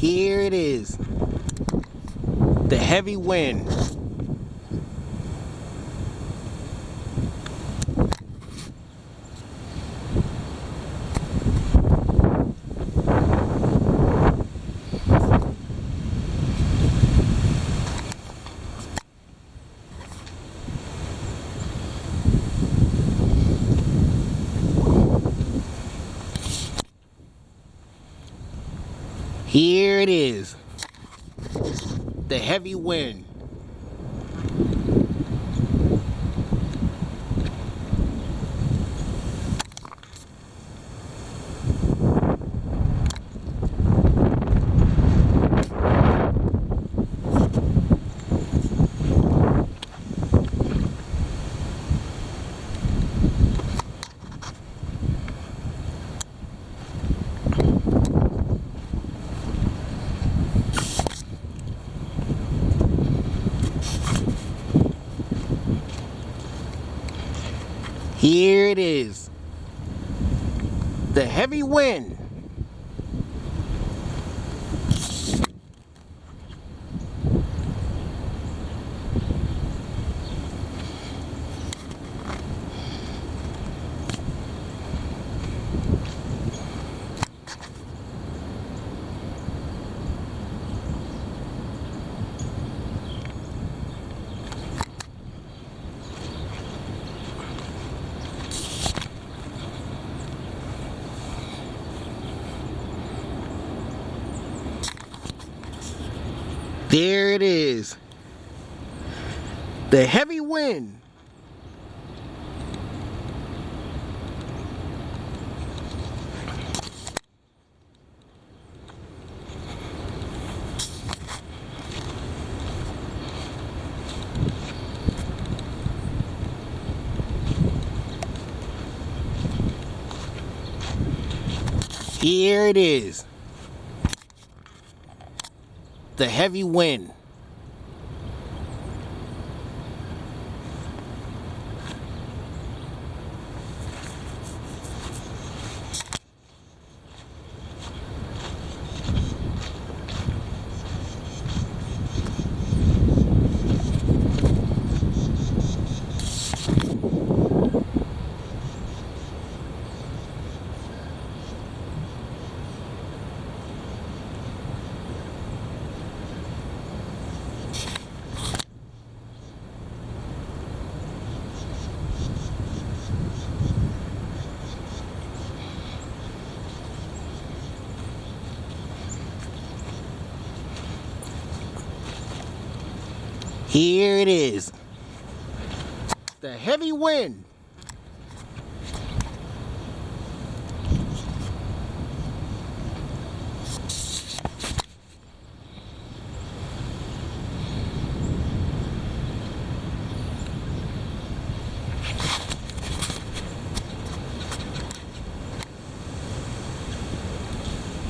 Here it is. The heavy wind. Here it is. The heavy wind. Here it is. The heavy wind. There it is. The heavy wind. Here it is. The heavy wind. Here it is. The heavy wind.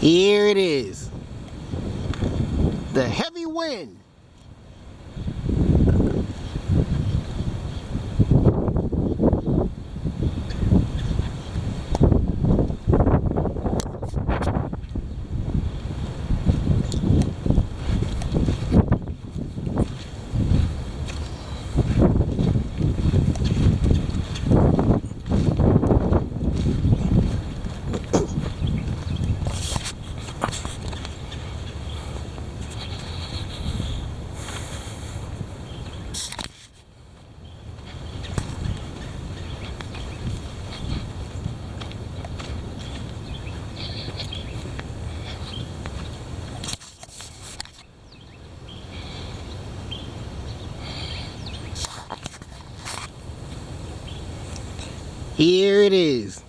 Here it is. The heavy wind. Here it is.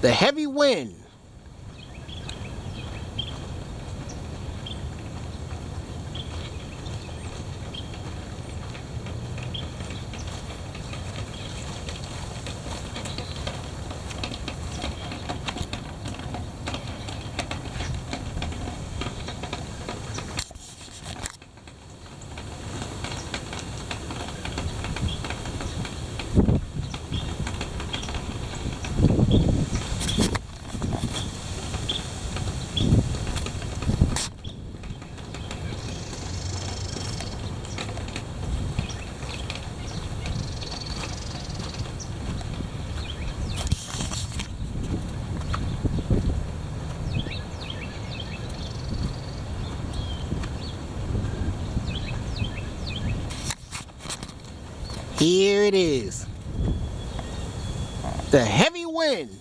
The heavy wind. Here it is. The heavy wind.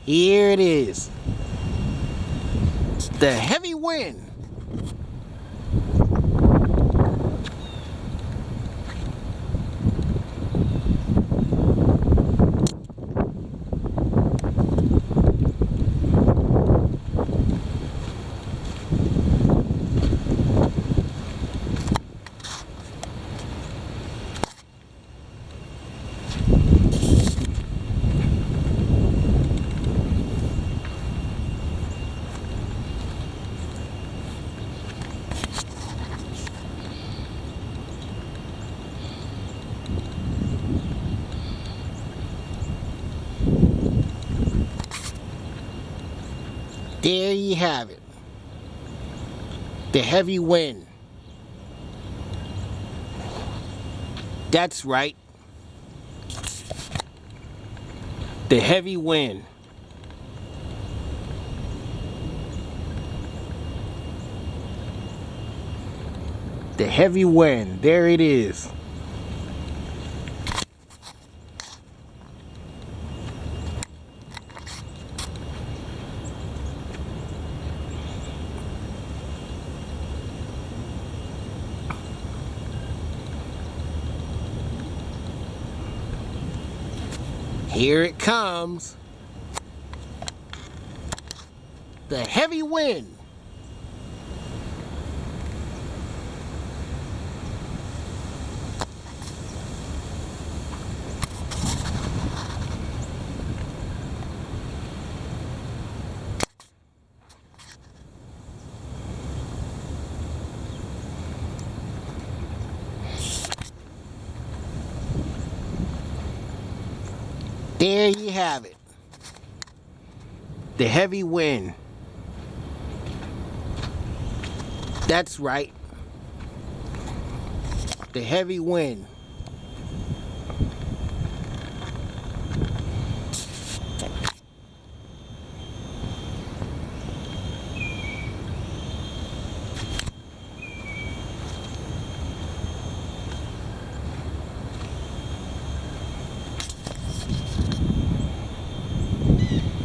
Here it is. The heavy wind. There you have it. The heavy wind. That's right. The heavy wind. The heavy wind. There it is. Here it comes. The heavy wind. There you have it. The heavy wind. That's right. The heavy wind.